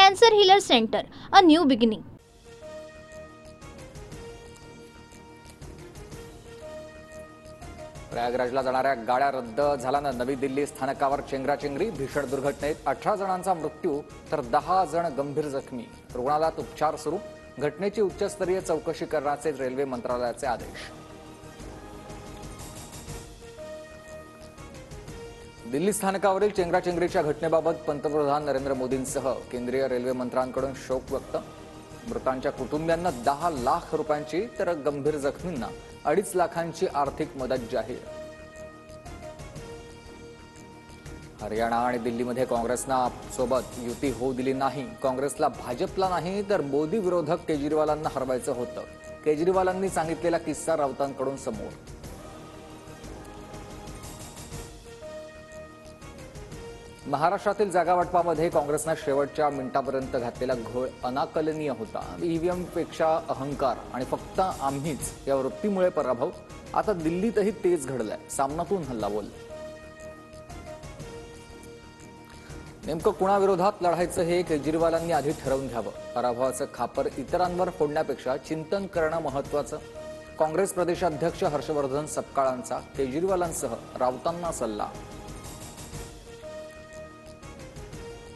Cancer healer centre, a new beginning. प्रयागराजला जाणाऱ्या गाड्या रद्द झाल्यानं नवी दिल्ली स्थानकावर चेंगराचेंगरी. भीषण दुर्घटनेत 18 जणांचा मृत्यू तर 10 जण गंभीर जखमी. रुग्णालयात उपचार सुरू. घटनेची उच्चस्तरीय चौकशी करण्याचे रेल्वे मंत्रालयाचे आदेश. दिल्ली स्थानकावरील चेंगराचेंगरीच्या घटनेबाबत पंतप्रधान नरेंद्र मोदींसह केंद्रीय रेल्वे मंत्र्यांकडून शोक व्यक्त. मृतांच्या कुटुंबियांना 10 लाख रुपयांची तर गंभीर जखमींना 2.5 लाखांची आर्थिक मदत जाहीर. हरियाणा आणि दिल्लीमध्ये काँग्रेसनं सोबत युती होऊ दिली नाही. काँग्रेसला भाजपला नाही तर मोदी विरोधक केजरीवालांना हरवायचं होतं. केजरीवालांनी सांगितलेला किस्सा राऊतांकडून समोर. महाराष्ट्रातील जागावाटपामध्ये काँग्रेसनं शेवटच्या मिनिटापर्यंत घातलेला घोळ अनाकलनीय होता. ईव्हीएमपेक्षा अहंकार आणि फक्त आम्हीच या वृत्तीमुळे पराभव. आता दिल्लीतही तेच घडलंय. सामनातून हल्लाबोल. नेमकं कुणाविरोधात लढायचं हे केजरीवालांनी आधी ठरवून घ्यावं. पराभवाचं खापर इतरांवर फोडण्यापेक्षा चिंतन करणं महत्वाचं. काँग्रेस प्रदेशाध्यक्ष हर्षवर्धन सपकाळांचा केजरीवालांसह राऊतांना सल्ला.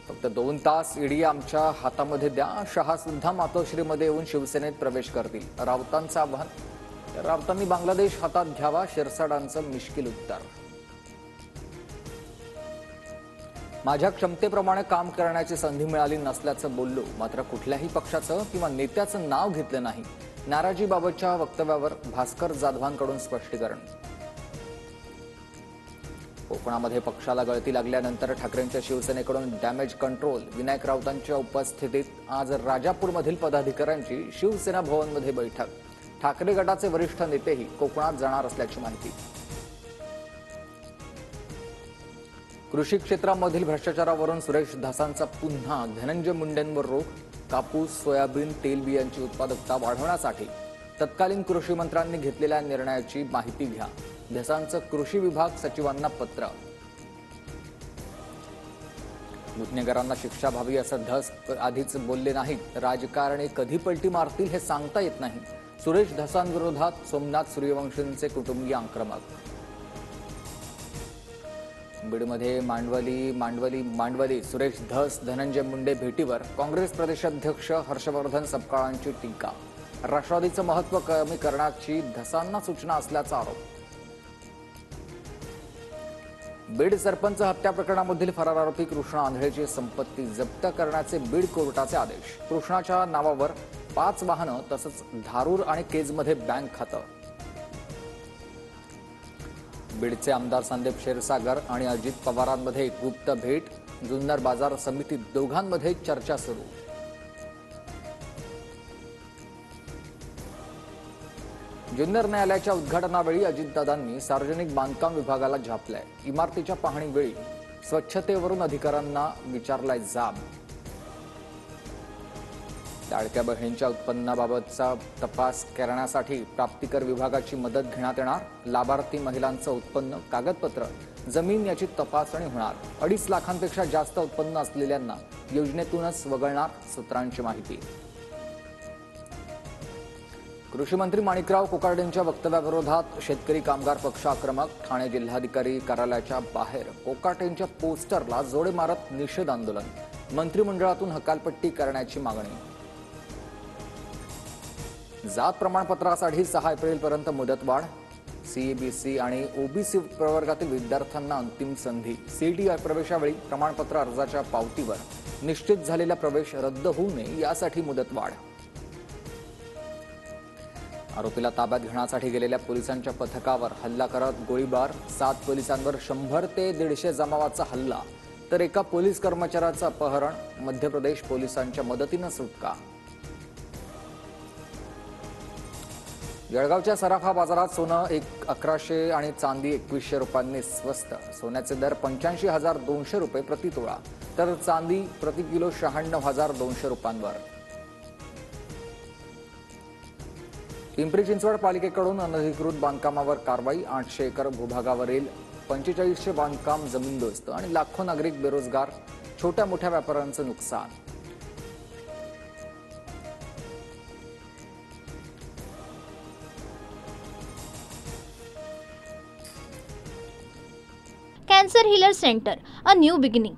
फक्त 2 तास ईडी आमच्या हातामध्ये द्या. शहा सुद्धा मातोश्रीमध्ये येऊन शिवसेनेत प्रवेश करतील. राऊतांचं आव्हान. राऊतांनी बांगलादेश हातात घ्यावा. शिरसाडांचं मिश्किल उत्तर. माझ्या क्षमतेप्रमाणे काम करण्याची संधी मिळाली नसल्याचं बोललो, मात्र कुठल्याही पक्षाचं किंवा नेत्याचं नाव घेतलं नाही. नाराजीबाबतच्या वक्तव्यावर भास्कर जाधवांकडून स्पष्टीकरण. कोकणामध्ये पक्षाला गळती लागल्यानंतर ठाकरेंच्या शिवसेनेकडून डॅमेज कंट्रोल. विनायक राऊतांच्या उपस्थितीत आज राजापूरमधील पदाधिकाऱ्यांची शिवसेना भवनमध्ये बैठक. ठाकरे गटाचे वरिष्ठ नेतेही कोकणात जाणार असल्याची माहिती. कृषी क्षेत्रामधील भ्रष्टाचारावरून सुरेश धसांचा पुन्हा धनंजय मुंडेंवर रोख. कापूस, सोयाबीन, तेलबियांची उत्पादकता वाढवण्यासाठी तत्कालीन कृषी मंत्र्यांनी घेतलेल्या निर्णयाची माहिती घ्या. धसांचं कृषी विभाग सचिवांना पत्र. गुन्हेगारांना शिक्षा व्हावी असं धस आधीच बोलले नाहीत. राजकारणी कधी पलटी मारतील हे सांगता येत नाही. सुरेश धसांविरोधात सोमनाथ सूर्यवंशींचे कुटुंबीय आक्रमक. बीडमध्ये मांडवली सुरेश धस धनंजय मुंडे भेटीवर काँग्रेस प्रदेशाध्यक्ष हर्षवर्धन सपकाळांची टीका. राष्ट्रवादीचं महत्त्व कमी करण्याची धसांना सूचना असल्याचा आरोप. बीड सरपंच हत्या प्रकरणामधील फरार आरोपी कृष्णा आंधळेची संपत्ती जप्त करण्याचे बीड कोर्टाचे आदेश. कृष्णाच्या नावावर 5 वाहनं तसंच धारूर आणि केजमध्ये बँक खातं. बीडचे आमदार संदीप क्षीरसागर आणि अजित पवारांमध्ये गुप्त भेट. जुन्नर बाजार समितीत दोघांमध्ये चर्चा सुरू. जुन्नर न्यायालयाच्या उद्घाटनावेळी अजितदादांनी सार्वजनिक बांधकाम विभागाला झापलंय. इमारतीच्या पाहणीवेळी स्वच्छतेवरून अधिकाऱ्यांना विचारलाय जाब. लाडक्या बहिणींच्या उत्पन्नाबाबतचा तपास करण्यासाठी प्राप्तिकर विभागाची मदत घेण्यात येणार. लाभार्थी महिलांचं उत्पन्न, कागदपत्र, जमीन याची तपासणी होणार. 2.5 लाखांपेक्षा जास्त उत्पन्न असलेल्यांना योजनेतूनच वगळणार. सूत्रांची माहिती. कृषी मंत्री माणिकराव कोकाटेंच्या वक्तव्याविरोधात शेतकरी कामगार पक्ष आक्रमक. ठाणे जिल्हाधिकारी कार्यालयाच्या बाहेर कोकाटेंच्या पोस्टरला जोडे मारत निषेध आंदोलन. मंत्रिमंडळातून हकालपट्टी करण्याची मागणी. जात प्रमाणपत्रासाठी 6 एप्रिलपर्यंत मुदतवाढ. सीईबीसी आणि ओबीसी प्रवर्गातील विद्यार्थ्यांना अंतिम संधी. सीईटी प्रवेशावेळी प्रमाणपत्र अर्जाच्या पावतीवर निश्चित झालेला प्रवेश रद्द होऊ नये यासाठी मुदतवाढ. आरोपीला ताब्यात घेण्यासाठी गेलेल्या पोलिसांच्या पथकावर हल्ला करत गोळीबार. 7 पोलिसांवर 100 ते 150 जमावाचा हल्ला तर एका पोलीस कर्मचाऱ्याचं अपहरण. मध्य प्रदेश पोलिसांच्या मदतीनं सुटका. जळगावच्या सराफा बाजारात सोनं 1100 आणि चांदी 2100 रुपयांनी स्वस्त. सोन्याचे दर 85,200 रुपये प्रति तोळा तर चांदी प्रति किलो 96,200 रुपयांवर. पिंपरी चिंचवड पालिकेकडून अनधिकृत बांधकामावर कारवाई. 800 एकर भूभागावरील 4500 बांधकाम जमीनदोस्त आणि लाखो नागरिक बेरोजगार. छोट्या मोठ्या व्यापाऱ्यांचं नुकसान. Cancer Healer Center, a new beginning.